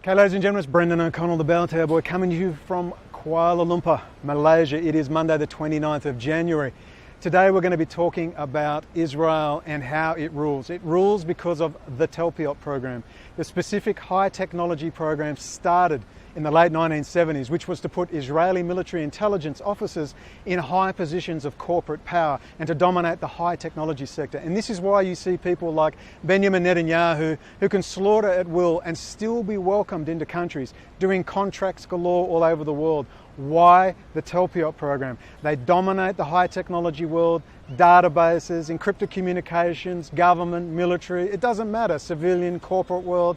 Okay, ladies and gentlemen, it's Brendan O'Connell, the Bell Tower Boy, coming to you from Kuala Lumpur, Malaysia. It is Monday the 29th of January. Today we're going to be talking about Israel and how it rules. It rules because of the Talpiot Program. The specific high technology program started in the late 1970s, which was to put Israeli military intelligence officers in high positions of corporate power and to dominate the high technology sector. And this is why you see people like Benjamin Netanyahu, who can slaughter at will and still be welcomed into countries, doing contracts galore all over the world. Why the Talpiot Program? They dominate the high technology world, databases, encrypted communications, government, military, it doesn't matter, civilian, corporate world.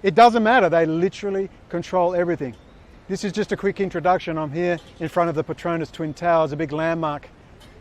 It doesn't matter, they literally control everything. This is just a quick introduction. I'm here in front of the Petronas Twin Towers, a big landmark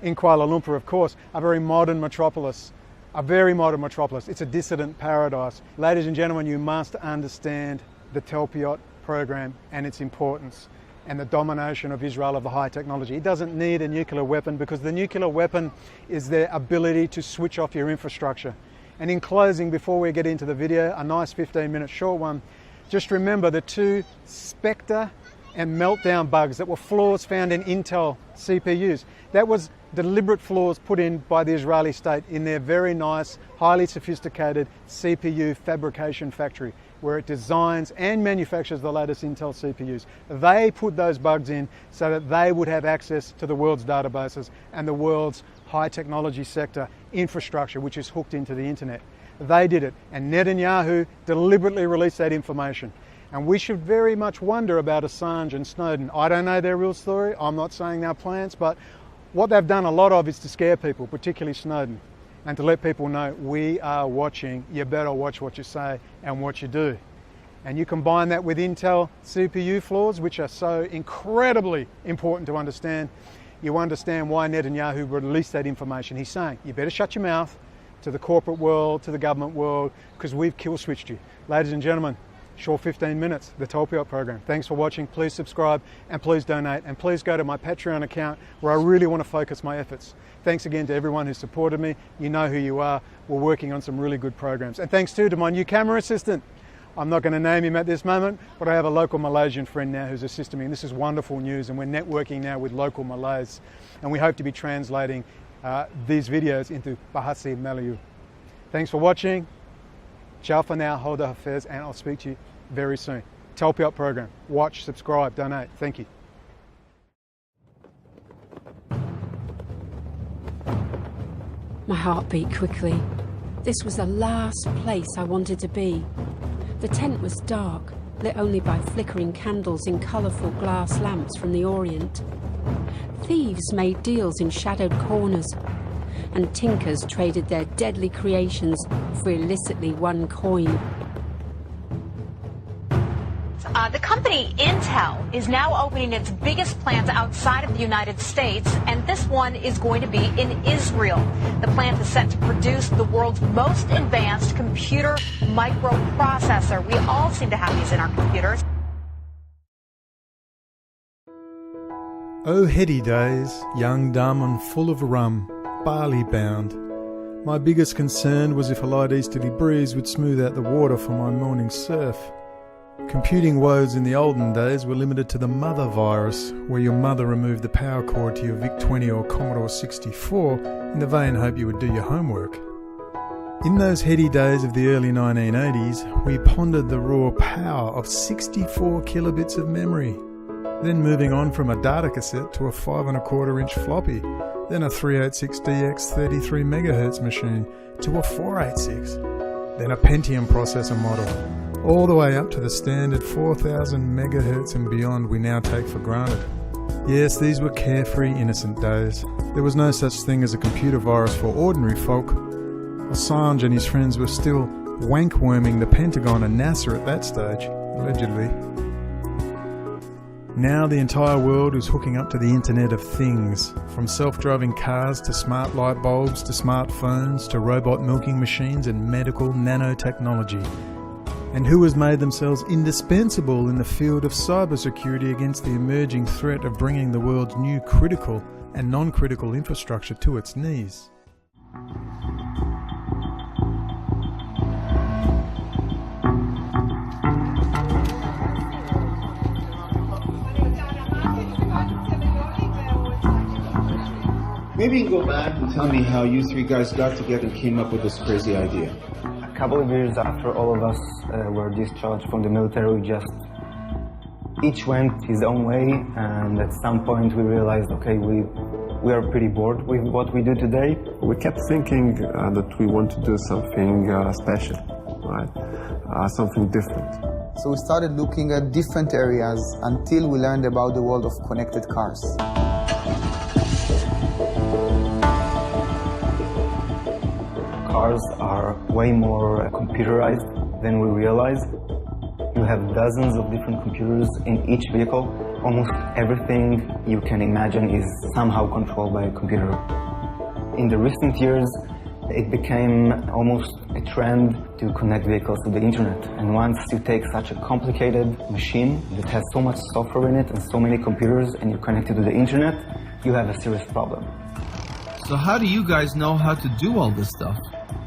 in Kuala Lumpur, of course, a very modern metropolis. It's a dissident paradise. Ladies and gentlemen, you must understand the Talpiot Program and its importance and the domination of Israel of the high technology. It doesn't need a nuclear weapon because the nuclear weapon is their ability to switch off your infrastructure. And in closing, before we get into the video, a nice 15-minute short one, just remember the two Spectre and Meltdown bugs that were flaws found in Intel CPUs. That was deliberate flaws put in by the Israeli state in their very nice, highly sophisticated CPU fabrication factory, where it designs and manufactures the latest Intel CPUs. They put those bugs in so that they would have access to the world's databases and the world's high technology sector infrastructure, which is hooked into the internet. They did it, and Netanyahu deliberately released that information. And we should very much wonder about Assange and Snowden. I don't know their real story, I'm not saying their plans, but what they've done a lot of is to scare people, particularly Snowden, and to let people know we are watching, you better watch what you say and what you do. And you combine that with Intel CPU flaws, which are so incredibly important to understand, you understand why Netanyahu released that information. He's saying, you better shut your mouth to the corporate world, to the government world, because we've kill switched you. Ladies and gentlemen, short 15 minutes, the Talpiot Program. Thanks for watching. Please subscribe and please donate, and please go to my Patreon account where I really want to focus my efforts. Thanks again to everyone who supported me. You know who you are. We're working on some really good programs. And thanks too to my new camera assistant. I'm not going to name him at this moment, but I have a local Malaysian friend now who's assisting me, and this is wonderful news, and we're networking now with local Malays, and we hope to be translating these videos into Bahasa Melayu. Thanks for watching. Ciao for now, Hoda Hafez, and I'll speak to you very soon. Talpiot Program. Watch, subscribe, donate. Thank you. My heart beat quickly. This was the last place I wanted to be. The tent was dark, lit only by flickering candles in colourful glass lamps from the Orient. Thieves made deals in shadowed corners, and tinkers traded their deadly creations for illicitly won coin. The company Intel is now opening its biggest plant outside of the United States, and this one is going to be in Israel. The plant is set to produce the world's most advanced computer microprocessor. We all seem to have these in our computers. Oh heady days, young, dumb and full of rum, barley bound. My biggest concern was if a light easterly breeze would smooth out the water for my morning surf. Computing woes in the olden days were limited to the mother virus, where your mother removed the power cord to your VIC-20 or Commodore 64 in the vain hope you would do your homework. In those heady days of the early 1980s, we pondered the raw power of 64 kilobits of memory, then moving on from a data cassette to a 5 1/4 inch floppy, then a 386DX 33 MHz machine to a 486, then a Pentium processor model, all the way up to the standard 4000 megahertz and beyond we now take for granted. Yes, these were carefree, innocent days. There was no such thing as a computer virus for ordinary folk. Assange and his friends were still wankworming the Pentagon and NASA at that stage, allegedly. Now the entire world is hooking up to the Internet of Things, from self-driving cars to smart light bulbs to smartphones to robot milking machines and medical nanotechnology. And who has made themselves indispensable in the field of cybersecurity against the emerging threat of bringing the world's new critical and non-critical infrastructure to its knees. Maybe you can go back and tell me how you three guys got together and came up with this crazy idea. A couple of years after all of us were discharged from the military, each went his own way, and at some point we realized, okay, we are pretty bored with what we do today. We kept thinking that we want to do something special, right? Something different. So we started looking at different areas until we learned about the world of connected cars. Cars are way more computerized than we realized. You have dozens of different computers in each vehicle. Almost everything you can imagine is somehow controlled by a computer. In the recent years, it became almost a trend to connect vehicles to the internet. And once you take such a complicated machine that has so much software in it and so many computers and you connect it to the internet, you have a serious problem. So how do you guys know how to do all this stuff?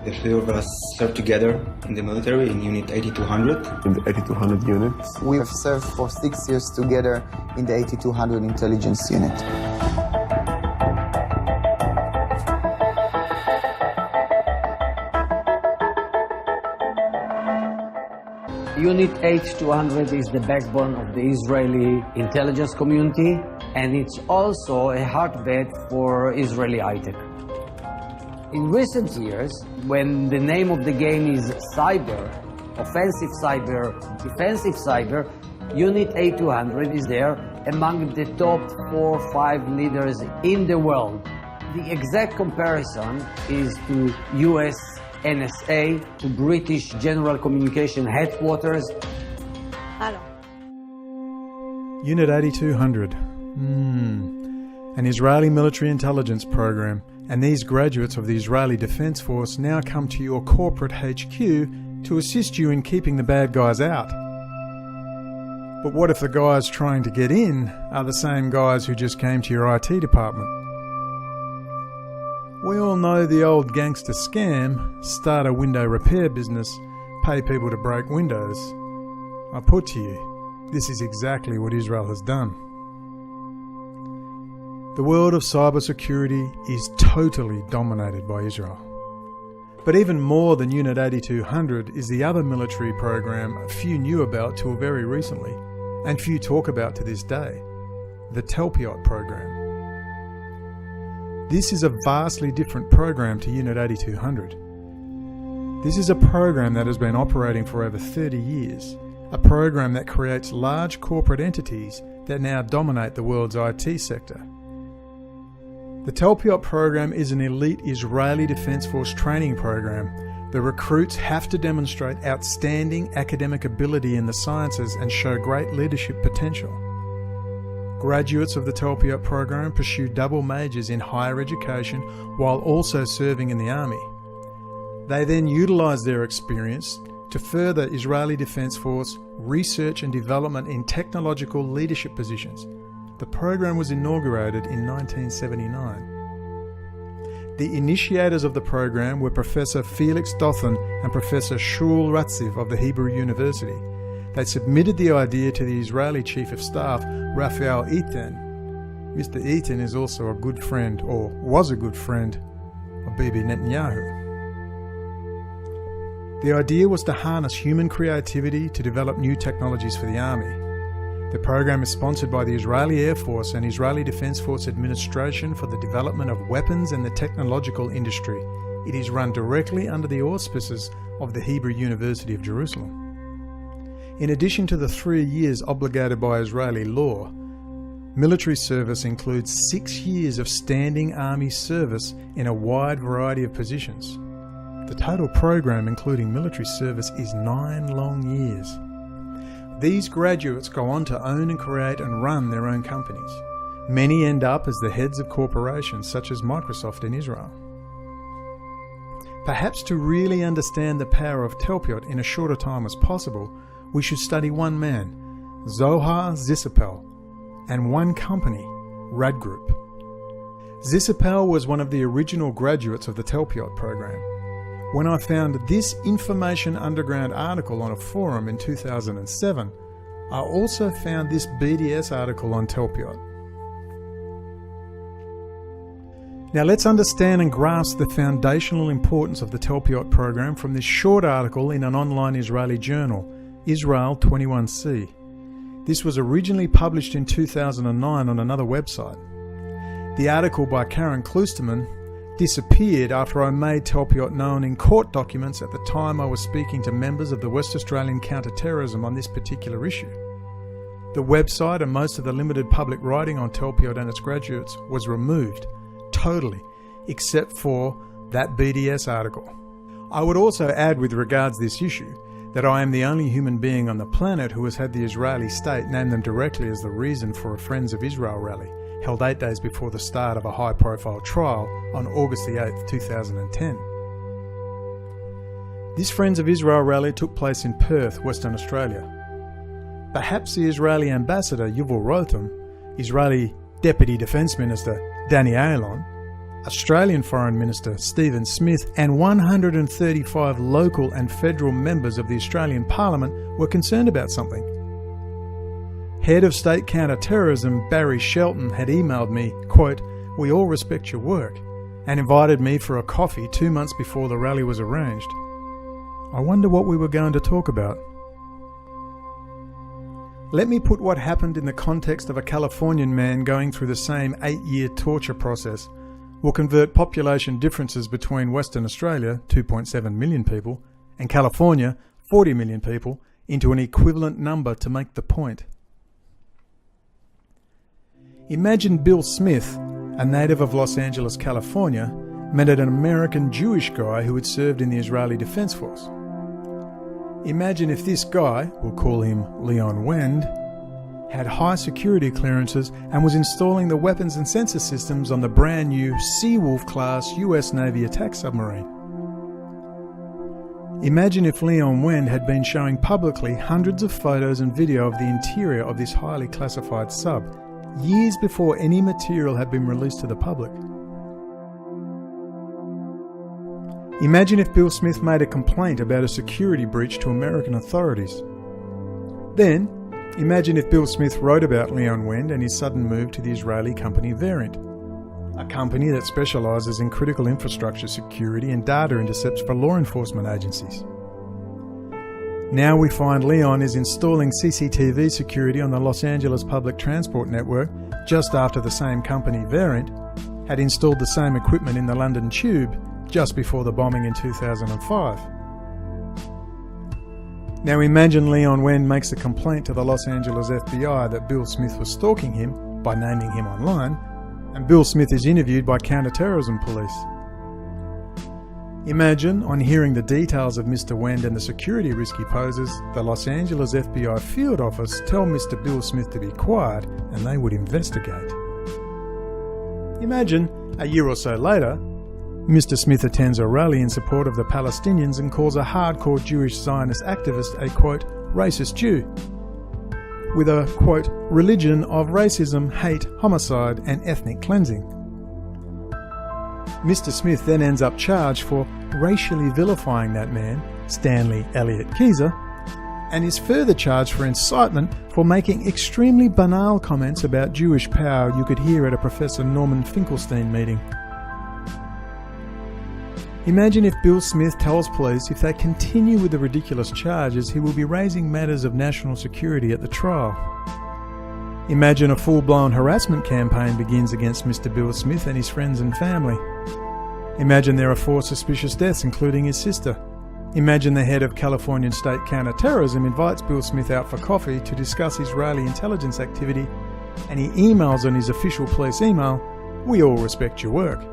The three of us served together in the military in Unit 8200. In the 8200 unit. We have served for 6 years together in the 8200 intelligence unit. Unit 8200 is the backbone of the Israeli intelligence community, and it's also a hotbed for Israeli high-tech. In recent years, when the name of the game is cyber, offensive cyber, defensive cyber, Unit 8200 is there among the top 4 or 5 leaders in the world. The exact comparison is to US NSA, to British General Communication Headquarters. Hello. Unit 8200. An Israeli military intelligence program, and these graduates of the Israeli Defense Force now come to your corporate HQ to assist you in keeping the bad guys out. But what if the guys trying to get in are the same guys who just came to your IT department? We all know the old gangster scam: start a window repair business, pay people to break windows. I put to you, this is exactly what Israel has done. The world of cybersecurity is totally dominated by Israel. But even more than Unit 8200 is the other military program few knew about till very recently, and few talk about to this day: the Talpiot Program. This is a vastly different program to Unit 8200. This is a program that has been operating for over 30 years, a program that creates large corporate entities that now dominate the world's IT sector. The Talpiot Program is an elite Israeli Defense Force training program. The recruits have to demonstrate outstanding academic ability in the sciences and show great leadership potential. Graduates of the Talpiot Program pursue double majors in higher education while also serving in the army. They then utilise their experience to further Israeli Defense Force research and development in technological leadership positions. The program was inaugurated in 1979. The initiators of the program were Professor Felix Dothan and Professor Shul Ratziv of the Hebrew University. They submitted the idea to the Israeli Chief of Staff, Raphael Eitan. Mr. Eitan is also a good friend, or was a good friend, of Bibi Netanyahu. The idea was to harness human creativity to develop new technologies for the army. The program is sponsored by the Israeli Air Force and Israeli Defense Force Administration for the development of weapons and the technological industry. It is run directly under the auspices of the Hebrew University of Jerusalem. In addition to the 3 years obligated by Israeli law, military service includes 6 years of standing army service in a wide variety of positions. The total program, including military service, is 9 long years. These graduates go on to own and create and run their own companies. Many end up as the heads of corporations such as Microsoft in Israel. Perhaps to really understand the power of Talpiot in a shorter time as possible, we should study one man, Zohar Zissapel, and one company, Rad Group. Zissapel was one of the original graduates of the Talpiot program. When I found this Information Underground article on a forum in 2007, I also found this BDS article on Talpiot. Now let's understand and grasp the foundational importance of the Talpiot Program from this short article in an online Israeli journal, Israel 21C. This was originally published in 2009 on another website. The article by Karen Kloosterman disappeared after I made Talpiot known in court documents at the time I was speaking to members of the West Australian counter-terrorism on this particular issue. The website and most of the limited public writing on Talpiot and its graduates was removed, totally, except for that BDS article. I would also add with regards to this issue that I am the only human being on the planet who has had the Israeli state name them directly as the reason for a Friends of Israel rally, held 8 days before the start of a high-profile trial on August the 8th, 2010. This Friends of Israel rally took place in Perth, Western Australia. Perhaps the Israeli ambassador Yuval Rotem, Israeli Deputy Defence Minister Danny Ayalon, Australian Foreign Minister Stephen Smith and 135 local and federal members of the Australian Parliament were concerned about something. Head of State Counter-Terrorism Barry Shelton had emailed me, quote, "We all respect your work," and invited me for a coffee 2 months before the rally was arranged. I wonder what we were going to talk about. Let me put what happened in the context of a Californian man going through the same 8-year torture process. We'll convert population differences between Western Australia, 2.7 million people, and California, 40 million people, into an equivalent number to make the point. Imagine Bill Smith, a native of Los Angeles, California, met an American Jewish guy who had served in the Israeli Defense Force. Imagine if this guy, we'll call him Leon Wend, had high security clearances and was installing the weapons and sensor systems on the brand new Seawolf-class US Navy attack submarine. Imagine if Leon Wend had been showing publicly hundreds of photos and video of the interior of this highly classified sub, years before any material had been released to the public. Imagine if Bill Smith made a complaint about a security breach to American authorities. Then, imagine if Bill Smith wrote about Leon Wend and his sudden move to the Israeli company Variant, a company that specialises in critical infrastructure security and data intercepts for law enforcement agencies. Now we find Leon is installing CCTV security on the Los Angeles public transport network just after the same company, Variant, had installed the same equipment in the London Tube just before the bombing in 2005. Now imagine Leon Wend makes a complaint to the Los Angeles FBI that Bill Smith was stalking him by naming him online, and Bill Smith is interviewed by counter-terrorism police. Imagine, on hearing the details of Mr. Wend and the security risk he poses, the Los Angeles FBI field office tell Mr. Bill Smith to be quiet and they would investigate. Imagine, a year or so later, Mr. Smith attends a rally in support of the Palestinians and calls a hardcore Jewish Zionist activist a, quote, racist Jew, with a, quote, religion of racism, hate, homicide and ethnic cleansing. Mr. Smith then ends up charged for racially vilifying that man, Stanley Elliott Keyser, and is further charged for incitement for making extremely banal comments about Jewish power you could hear at a Professor Norman Finkelstein meeting. Imagine if Bill Smith tells police if they continue with the ridiculous charges, he will be raising matters of national security at the trial. Imagine a full-blown harassment campaign begins against Mr. Bill Smith and his friends and family. Imagine there are 4 suspicious deaths, including his sister. Imagine the head of Californian State Counter-Terrorism invites Bill Smith out for coffee to discuss Israeli intelligence activity, and he emails on his official police email, "We all respect your work."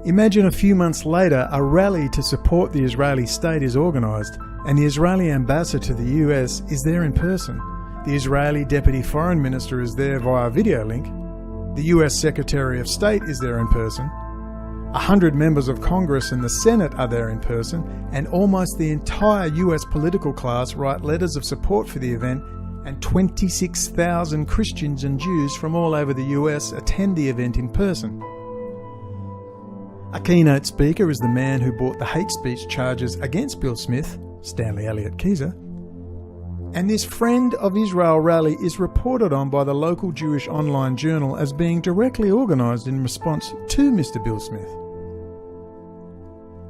Imagine a few months later a rally to support the Israeli state is organised and the Israeli ambassador to the US is there in person. The Israeli Deputy Foreign Minister is there via video link. The US Secretary of State is there in person. 100 members of Congress and the Senate are there in person, and almost the entire US political class write letters of support for the event, and 26,000 Christians and Jews from all over the US attend the event in person. A keynote speaker is the man who brought the hate speech charges against Bill Smith, Stanley Elliott Keyser. And this Friend of Israel rally is reported on by the local Jewish online journal as being directly organised in response to Mr. Bill Smith.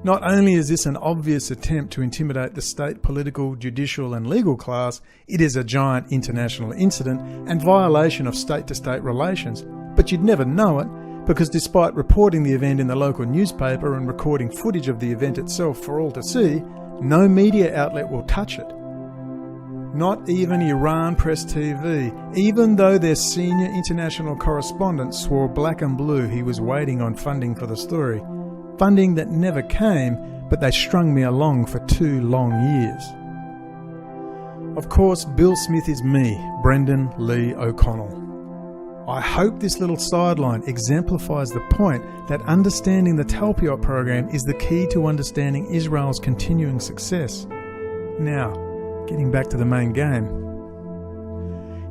Not only is this an obvious attempt to intimidate the state political, judicial and legal class, it is a giant international incident and violation of state-to-state relations, but you'd never know it because despite reporting the event in the local newspaper and recording footage of the event itself for all to see, no media outlet will touch it. Not even Iran Press TV, even though their senior international correspondent swore black and blue he was waiting on funding for the story. Funding that never came, but they strung me along for 2 long years. Of course, Bill Smith is me, Brendan Lee O'Connell. I hope this little sideline exemplifies the point that understanding the Talpiot Program is the key to understanding Israel's continuing success. Now, getting back to the main game.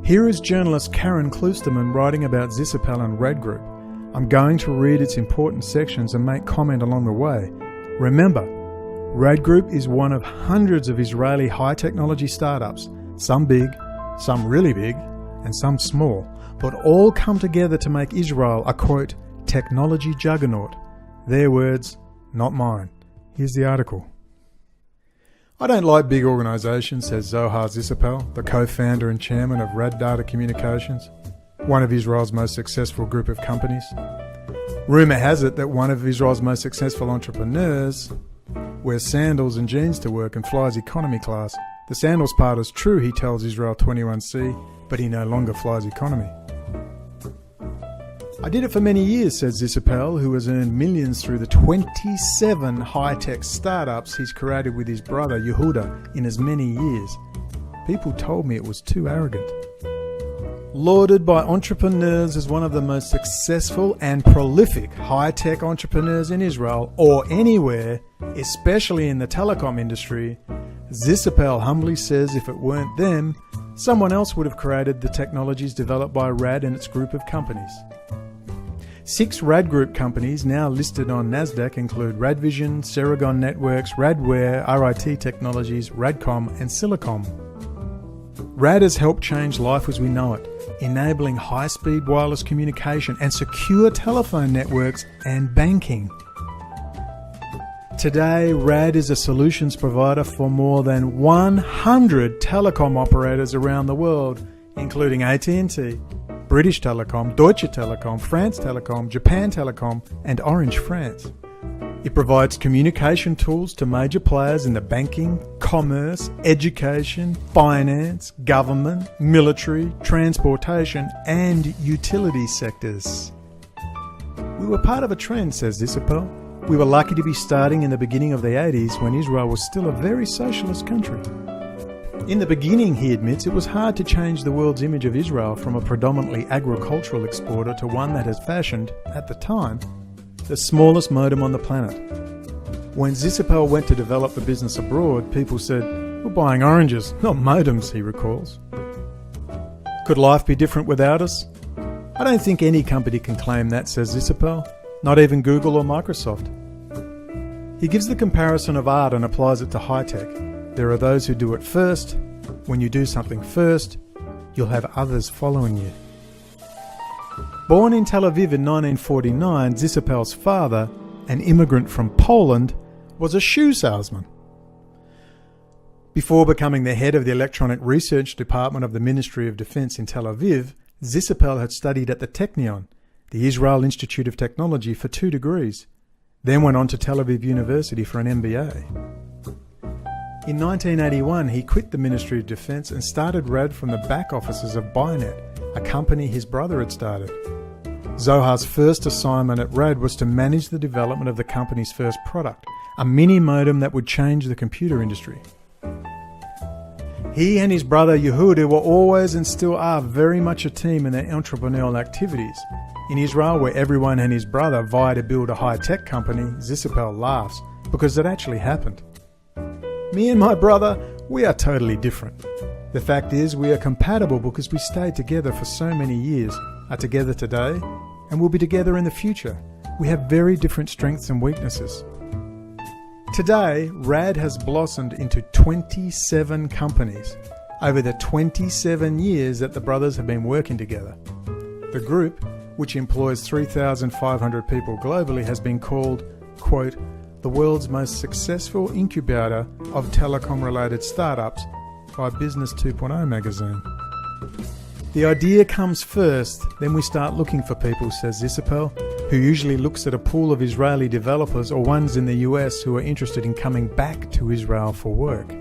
Here is journalist Karen Kloosterman writing about Zisapel and Rad Group. I'm going to read its important sections and make comment along the way. Remember, Rad Group is one of hundreds of Israeli high-technology startups, some big, some really big, and some small, but all come together to make Israel a, quote, technology juggernaut. Their words, not mine. Here's the article. I don't like big organisations, says Zohar Zisapel, the co-founder and chairman of Rad Data Communications, one of Israel's most successful group of companies. Rumour has it that one of Israel's most successful entrepreneurs wears sandals and jeans to work and flies economy class. The sandals part is true, he tells Israel 21C, but he no longer flies economy. I did it for many years, says Zisapel, who has earned millions through the 27 high-tech startups he's created with his brother Yehuda in as many years. People told me it was too arrogant. Lauded by entrepreneurs as one of the most successful and prolific high-tech entrepreneurs in Israel or anywhere, especially in the telecom industry, Zisapel humbly says if it weren't them, someone else would have created the technologies developed by Rad and its group of companies. 6 Rad Group companies now listed on NASDAQ include Radvision, Ceragon Networks, Radware, RIT Technologies, Radcom and Silicom. Rad has helped change life as we know it, enabling high-speed wireless communication and secure telephone networks and banking. Today, Rad is a solutions provider for more than 100 telecom operators around the world, including AT&T, British Telecom, Deutsche Telekom, France Telecom, Japan Telecom, and Orange France. It provides communication tools to major players in the banking, commerce, education, finance, government, military, transportation, and utility sectors. We were part of a trend, says Zisapel. We were lucky to be starting in the beginning of the 80s when Israel was still a very socialist country. In the beginning, he admits, it was hard to change the world's image of Israel from a predominantly agricultural exporter to one that has fashioned, at the time, the smallest modem on the planet. When Zisapel went to develop the business abroad, people said, "We're buying oranges, not modems," he recalls. Could life be different without us? I don't think any company can claim that, says Zisapel, not even Google or Microsoft. He gives the comparison of art and applies it to high-tech. There are those who do it first. When you do something first, you'll have others following you. Born in Tel Aviv in 1949, Zisapel's father, an immigrant from Poland, was a shoe salesman. Before becoming the head of the Electronic Research Department of the Ministry of Defense in Tel Aviv, Zisapel had studied at the Technion, the Israel Institute of Technology, for 2 degrees, then went on to Tel Aviv University for an MBA. In 1981, he quit the Ministry of Defense and started Rad from the back offices of Bynet, a company his brother had started. Zohar's first assignment at Rad was to manage the development of the company's first product, a mini modem that would change the computer industry. He and his brother Yehuda were always and still are very much a team in their entrepreneurial activities. In Israel, where everyone and his brother vie to build a high-tech company, Zisapel laughs because it actually happened. Me and my brother, we are totally different. The fact is, we are compatible because we stayed together for so many years, are together today, and will be together in the future. We have very different strengths and weaknesses. Today, Rad has blossomed into 27 companies. over the 27 years that the brothers have been working together. The group, which employs 3,500 people globally, has been called, quote, the world's most successful incubator of telecom-related startups by Business 2.0 magazine. The idea comes first, then we start looking for people, says Isabel, who usually looks at a pool of Israeli developers or ones in the US who are interested in coming back to Israel for work.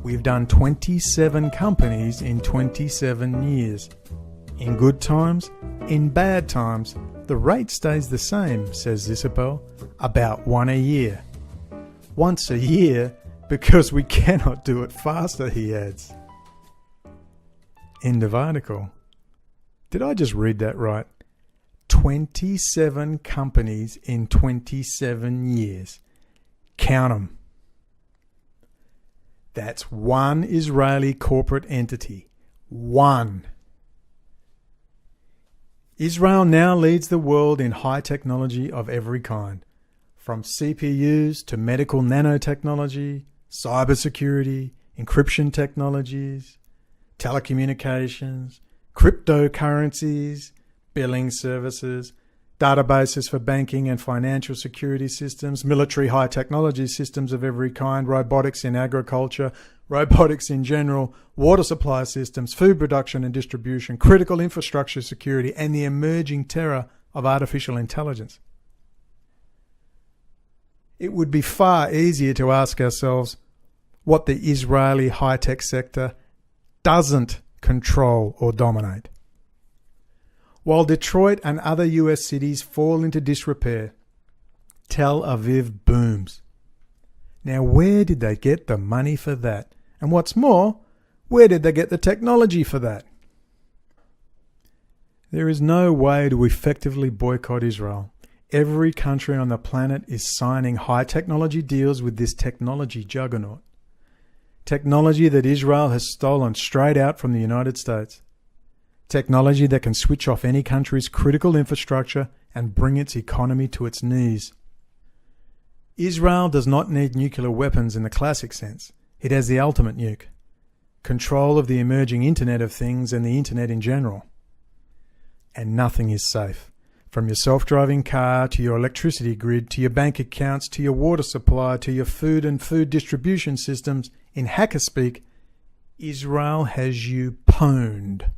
We've done 27 companies in 27 years. In good times, in bad times, the rate stays the same, says Isabel, about one a year. Once a year, because we cannot do it faster, he adds. End of article. Did I just read that right? 27 companies in 27 years. Count 'em. That's one Israeli corporate entity. One. Israel now leads the world in high technology of every kind, from CPUs to medical nanotechnology, cybersecurity, encryption technologies, telecommunications, cryptocurrencies, billing services, databases for banking and financial security systems, military high technology systems of every kind, robotics in agriculture, robotics in general, water supply systems, food production and distribution, critical infrastructure security, and the emerging terror of artificial intelligence. It would be far easier to ask ourselves what the Israeli high-tech sector doesn't control or dominate. While Detroit and other US cities fall into disrepair, Tel Aviv booms. Now, where did they get the money for that? And what's more, where did they get the technology for that? There is no way to effectively boycott Israel. Every country on the planet is signing high technology deals with this technology juggernaut. Technology that Israel has stolen straight out from the United States. Technology that can switch off any country's critical infrastructure and bring its economy to its knees. Israel does not need nuclear weapons in the classic sense. It has the ultimate nuke. Control of the emerging Internet of Things and the Internet in general. And nothing is safe. From your self-driving car to your electricity grid to your bank accounts to your water supply to your food and food distribution systems, in hacker speak, Israel has you pwned.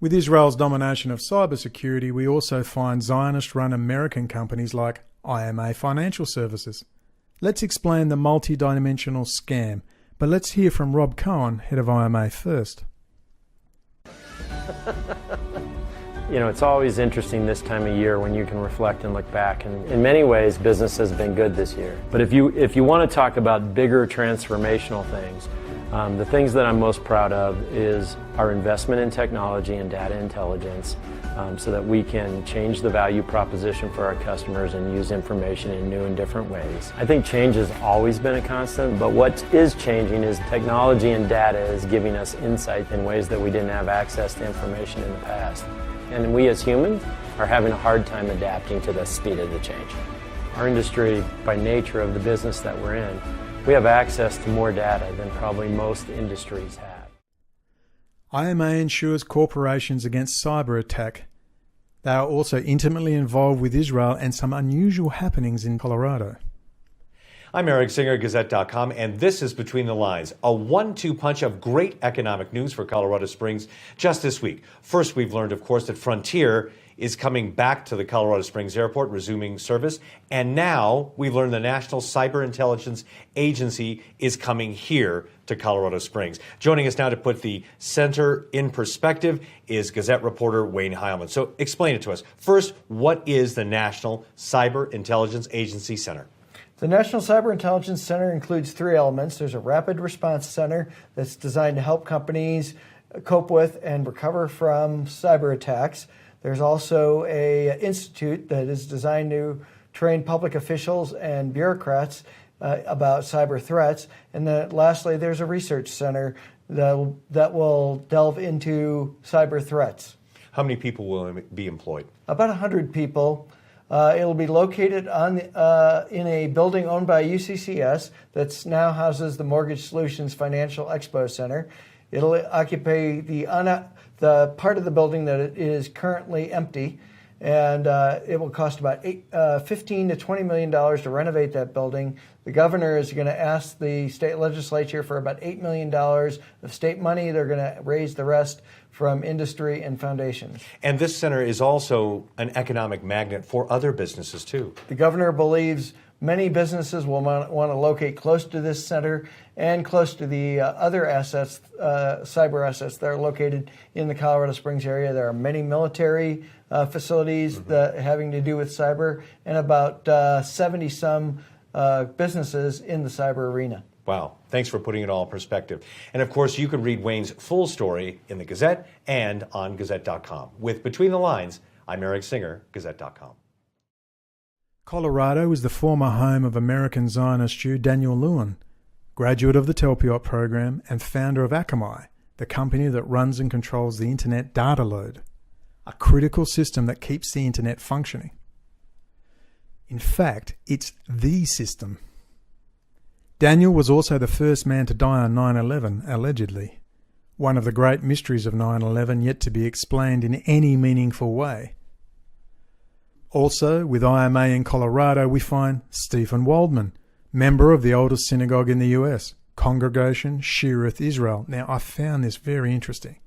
With Israel's domination of cybersecurity, we also find Zionist-run American companies like IMA Financial Services. Let's explain the multi-dimensional scam, but let's hear from Rob Cohen, head of IMA, first. You know, it's always interesting this time of year when you can reflect and look back. And in many ways, business has been good this year. But if you want to talk about bigger transformational things, the things that I'm most proud of is our investment in technology and data intelligence so that we can change the value proposition for our customers and use information in new and different ways. I think change has always been a constant, but what is changing is technology and data is giving us insight in ways that we didn't have access to information in the past. And we as humans are having a hard time adapting to the speed of the change. Our industry, by nature of the business that we're in, we have access to more data than probably most industries have. IMA insures corporations against cyber attack. They are also intimately involved with Israel and some unusual happenings in Colorado. I'm Eric Singer, Gazette.com, and this is Between the Lines, a 1-2 punch of great economic news for Colorado Springs just this week. First, we've learned, of course, that Frontier is coming back to the Colorado Springs Airport, resuming service. And now we've learned the National Cyber Intelligence Agency is coming here to Colorado Springs. Joining us now to put the center in perspective is Gazette reporter Wayne Heilman. So explain it to us. First, what is the National Cyber Intelligence Agency Center? The National Cyber Intelligence Center includes three elements. There's a rapid response center that's designed to help companies cope with and recover from cyber attacks. There's also an institute that is designed to train public officials and bureaucrats about cyber threats. And then lastly, there's a research center that will delve into cyber threats. How many people will be employed? About 100 people. It'll be located in a building owned by UCCS that now houses the Mortgage Solutions Financial Expo Center. It'll occupy the part of the building that is currently empty, and it will cost about $15 to $20 million to renovate that building. The governor is going to ask the state legislature for about $8 million of state money. They're going to raise the rest from industry and foundations. And this center is also an economic magnet for other businesses, too. The governor believes many businesses will want to locate close to this center and close to the other assets, cyber assets that are located in the Colorado Springs area. There are many military facilities that having to do with cyber, and about 70-some businesses in the cyber arena. Wow. Thanks for putting it all in perspective. And of course, you can read Wayne's full story in the Gazette and on Gazette.com. With Between the Lines, I'm Eric Singer, Gazette.com. Colorado is the former home of American Zionist Jew Daniel Lewin, graduate of the Talpiot Program and founder of Akamai, the company that runs and controls the internet data load, a critical system that keeps the internet functioning. In fact, it's the system. Daniel was also the first man to die on 9/11, allegedly. One of the great mysteries of 9/11 yet to be explained in any meaningful way. Also, with IMA in Colorado, we find Stephen Waldman, member of the oldest synagogue in the US, Congregation Shearith Israel. Now, I found this very interesting.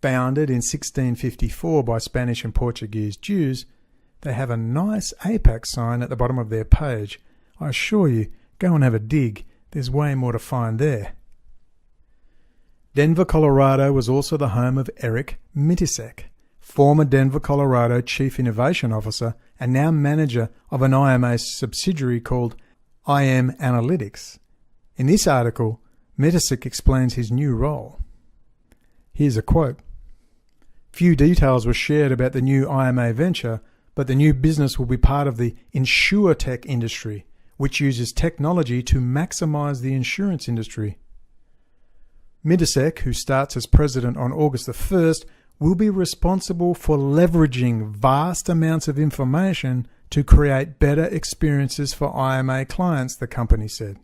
Founded in 1654 by Spanish and Portuguese Jews, they have a nice AIPAC sign at the bottom of their page. I assure you, go and have a dig. There's way more to find there. Denver, Colorado was also the home of Eric Mitisek, former Denver, Colorado Chief Innovation Officer and now manager of an IMA subsidiary called IM Analytics. In this article, Mitisek explains his new role. Here's a quote. Few details were shared about the new IMA venture, but the new business will be part of the insurtech industry, which uses technology to maximize the insurance industry. Mitisek, who starts as president on August the 1st, will be responsible for leveraging vast amounts of information to create better experiences for IMA clients, the company said.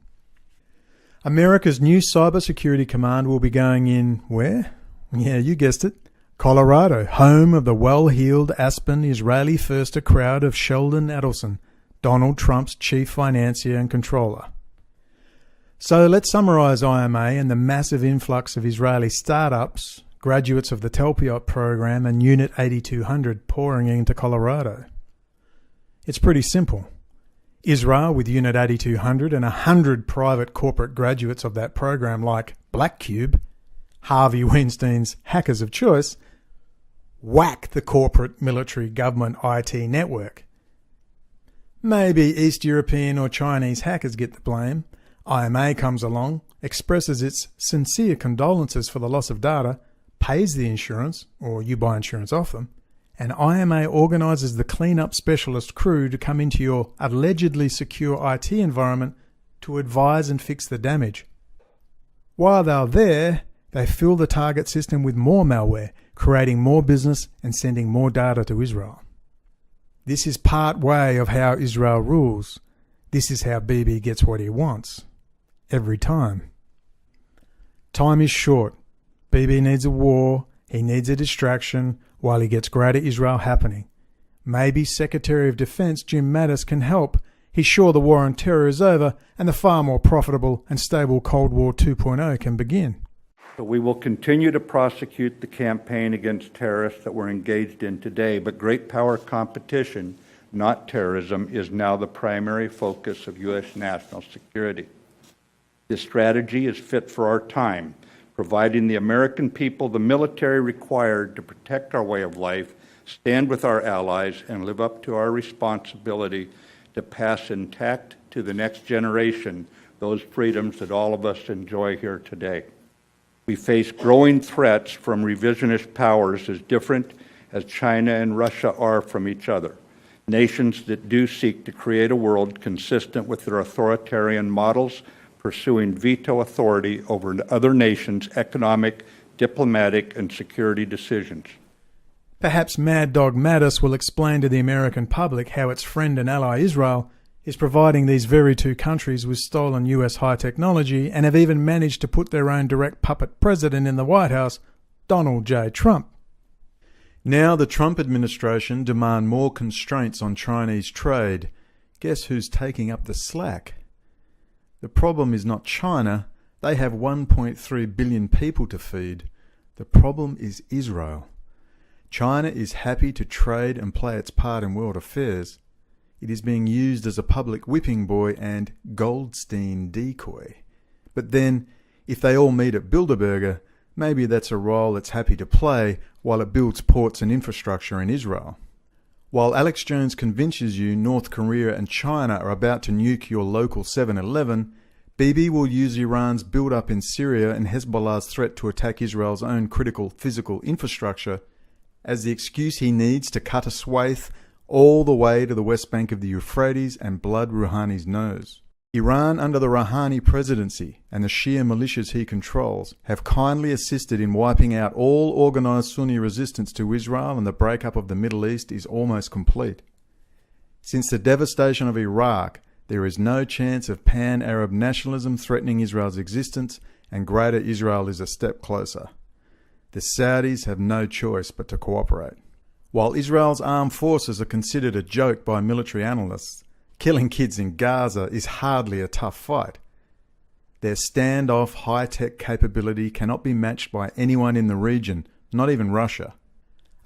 America's new cybersecurity command will be going in where? Yeah, you guessed it. Colorado, home of the well-heeled Aspen Israeli firster crowd of Sheldon Adelson, Donald Trump's chief financier and controller. So let's summarize IMA and the massive influx of Israeli startups, graduates of the Talpiot Program and Unit 8200 pouring into Colorado. It's pretty simple. Israel, with Unit 8200 and 100 private corporate graduates of that program like Black Cube, Harvey Weinstein's hackers of choice, whack the corporate military government IT network. Maybe East European or Chinese hackers get the blame. IMA comes along, expresses its sincere condolences for the loss of data, pays the insurance, or you buy insurance off them, and IMA organises the clean-up specialist crew to come into your allegedly secure IT environment to advise and fix the damage. While they're there, they fill the target system with more malware, creating more business and sending more data to Israel. This is part way of how Israel rules. This is how Bibi gets what he wants. Every time. Time is short. Bibi needs a war. He needs a distraction while he gets Greater Israel happening. Maybe Secretary of Defense Jim Mattis can help. He's sure the war on terror is over and the far more profitable and stable Cold War 2.0 can begin. So we will continue to prosecute the campaign against terrorists that we're engaged in today, but great power competition, not terrorism, is now the primary focus of U.S. national security. This strategy is fit for our time, providing the American people the military required to protect our way of life, stand with our allies, and live up to our responsibility to pass intact to the next generation those freedoms that all of us enjoy here today. We face growing threats from revisionist powers as different as China and Russia are from each other, nations that do seek to create a world consistent with their authoritarian models, pursuing veto authority over other nations' economic, diplomatic, and security decisions. Perhaps Mad Dog Mattis will explain to the American public how its friend and ally Israel is providing these very two countries with stolen US high technology and have even managed to put their own direct puppet president in the White House, Donald J. Trump. Now the Trump administration demand more constraints on Chinese trade. Guess who's taking up the slack? The problem is not China. They have 1.3 billion people to feed. The problem is Israel. China is happy to trade and play its part in world affairs. It is being used as a public whipping boy and Goldstein decoy. But then, if they all meet at Bilderberger, maybe that's a role it's happy to play while it builds ports and infrastructure in Israel. While Alex Jones convinces you North Korea and China are about to nuke your local 7-Eleven, Bibi will use Iran's build-up in Syria and Hezbollah's threat to attack Israel's own critical physical infrastructure as the excuse he needs to cut a swathe all the way to the west bank of the Euphrates and blood Rouhani's nose. Iran under the Rouhani presidency and the Shia militias he controls have kindly assisted in wiping out all organised Sunni resistance to Israel, and the breakup of the Middle East is almost complete. Since the devastation of Iraq, there is no chance of pan-Arab nationalism threatening Israel's existence, and Greater Israel is a step closer. The Saudis have no choice but to cooperate. While Israel's armed forces are considered a joke by military analysts, killing kids in Gaza is hardly a tough fight. Their standoff high-tech capability cannot be matched by anyone in the region, not even Russia.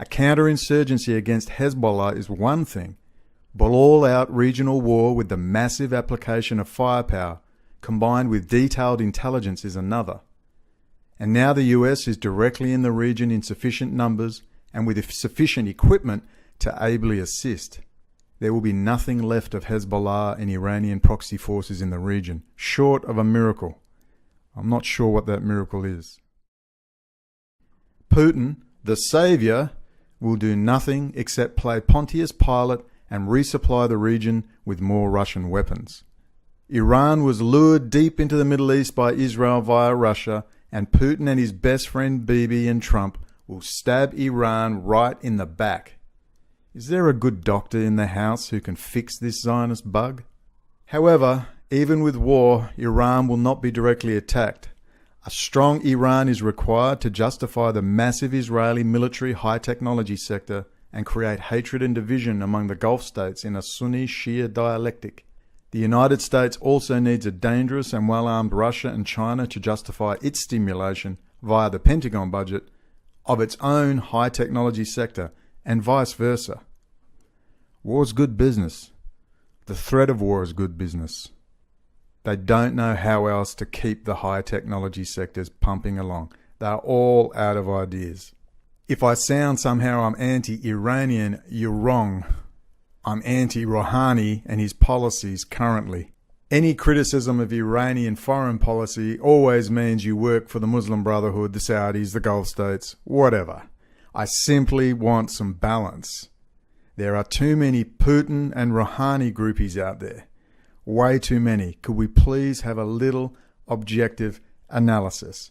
A counterinsurgency against Hezbollah is one thing, but all-out regional war with the massive application of firepower, combined with detailed intelligence, is another. And now the US is directly in the region in sufficient numbers and with sufficient equipment to ably assist. There will be nothing left of Hezbollah and Iranian proxy forces in the region, short of a miracle. I'm not sure what that miracle is. Putin, the saviour, will do nothing except play Pontius Pilate and resupply the region with more Russian weapons. Iran was lured deep into the Middle East by Israel via Russia, and Putin and his best friend Bibi and Trump will stab Iran right in the back. Is there a good doctor in the house who can fix this Zionist bug? However, even with war, Iran will not be directly attacked. A strong Iran is required to justify the massive Israeli military high-technology sector and create hatred and division among the Gulf states in a Sunni-Shia dialectic. The United States also needs a dangerous and well-armed Russia and China to justify its stimulation, via the Pentagon budget, of its own high-technology sector, and vice versa. War's good business. The threat of war is good business. They don't know how else to keep the high-technology sectors pumping along. They're all out of ideas. If I sound somehow I'm anti-Iranian, you're wrong. I'm anti-Rouhani and his policies currently. Any criticism of Iranian foreign policy always means you work for the Muslim Brotherhood, the Saudis, the Gulf states, whatever. I simply want some balance. There are too many Putin and Rouhani groupies out there. Way too many. Could we please have a little objective analysis?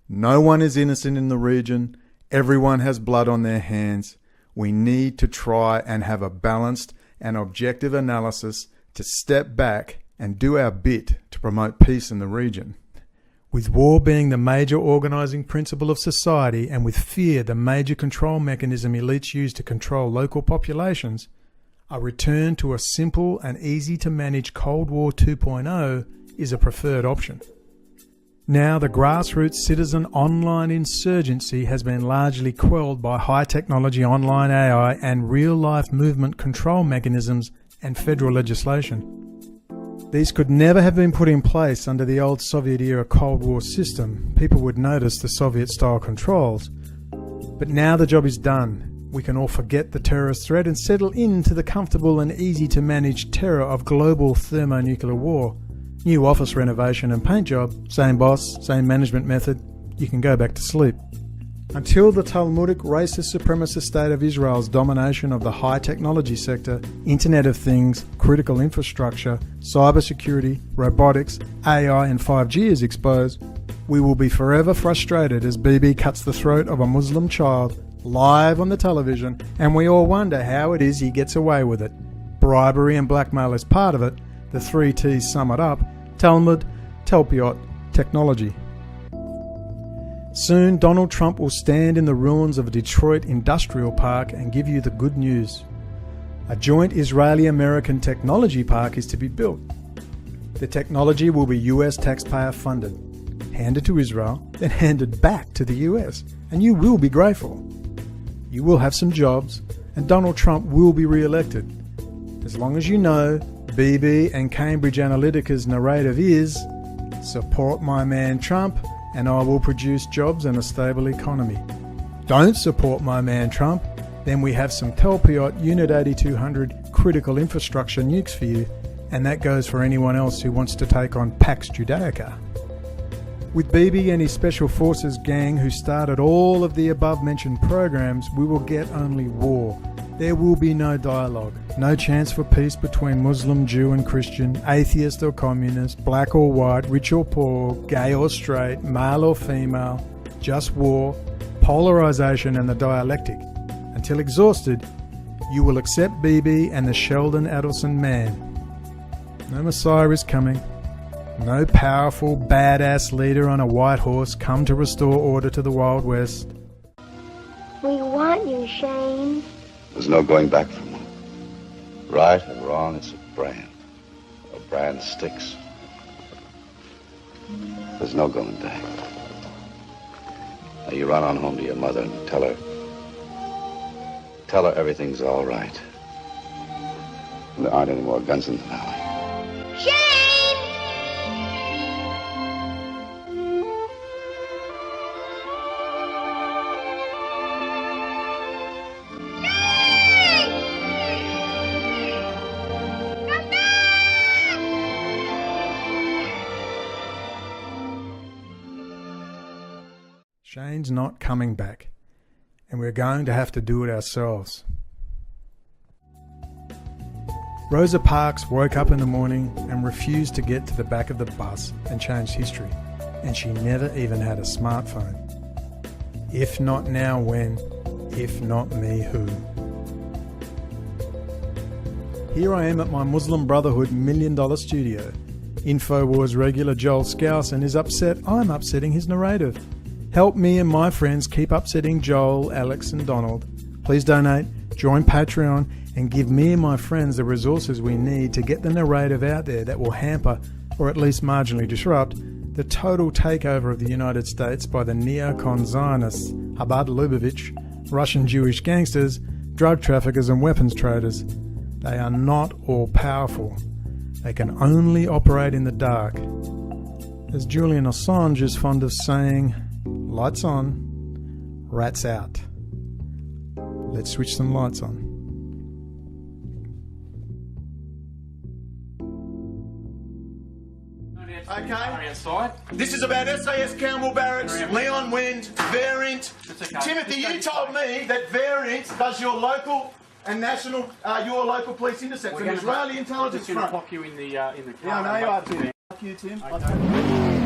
No one is innocent in the region. Everyone has blood on their hands. We need to try and have a balanced and objective analysis to step back and do our bit to promote peace in the region. With war being the major organising principle of society, and with fear the major control mechanism elites use to control local populations, a return to a simple and easy to manage Cold War 2.0 is a preferred option. Now the grassroots citizen online insurgency has been largely quelled by high technology online AI and real life movement control mechanisms and federal legislation. These could never have been put in place under the old Soviet-era Cold War system. People would notice the Soviet-style controls. But now the job is done. We can all forget the terrorist threat and settle into the comfortable and easy-to-manage terror of global thermonuclear war. New office renovation and paint job, same boss, same management method. You can go back to sleep. Until the Talmudic racist supremacist state of Israel's domination of the high technology sector, Internet of Things, critical infrastructure, cybersecurity, robotics, AI and 5G is exposed, we will be forever frustrated as Bibi cuts the throat of a Muslim child live on the television, and we all wonder how it is he gets away with it. Bribery and blackmail is part of it. The 3 T's sum it up: Talmud, Talpiot, technology. Soon, Donald Trump will stand in the ruins of a Detroit industrial park and give you the good news. A joint Israeli-American technology park is to be built. The technology will be US taxpayer funded, handed to Israel, then handed back to the US, and you will be grateful. You will have some jobs, and Donald Trump will be re-elected. As long as you know, BB and Cambridge Analytica's narrative is, support my man Trump, and I will produce jobs and a stable economy. Don't support my man Trump, then we have some Talpiot Unit 8200 critical infrastructure nukes for you, and that goes for anyone else who wants to take on Pax Judaica. With Bibi and his Special Forces gang who started all of the above-mentioned programs, we will get only war. There will be no dialogue, no chance for peace between Muslim, Jew and Christian, atheist or communist, black or white, rich or poor, gay or straight, male or female, just war, polarisation and the dialectic. Until exhausted, you will accept Bibi and the Sheldon Adelson man. No Messiah is coming. No powerful, badass leader on a white horse come to restore order to the Wild West. We want you, Shane. There's no going back from one. Right and wrong, it's a brand. A brand sticks. There's no going back. Now you run on home to your mother and tell her everything's all right. And there aren't any more guns in the valley. Shane's not coming back, and we're going to have to do it ourselves. Rosa Parks woke up in the morning and refused to get to the back of the bus and change history, and she never even had a smartphone. If not now, when? If not me, who? Here I am at my Muslim Brotherhood $1 million studio. InfoWars regular Joel Skousen is upset I'm upsetting his narrative. Help me and my friends keep upsetting Joel, Alex and Donald. Please donate, join Patreon, and give me and my friends the resources we need to get the narrative out there that will hamper, or at least marginally disrupt, the total takeover of the United States by the neocon Zionists, Chabad Lubavitch, Russian Jewish gangsters, drug traffickers and weapons traders. They are not all powerful. They can only operate in the dark. As Julian Assange is fond of saying, lights on, rats out. Let's switch some lights on. Okay. This is about SAS Campbell Barracks, Leon Wind, Variant. Timothy, you told me that Variant does your local and national, your local police intercepts. An Israeli intelligence front. We're going to pop you in the car. Yeah, I know you are, Tim. Fuck you, Tim. Okay.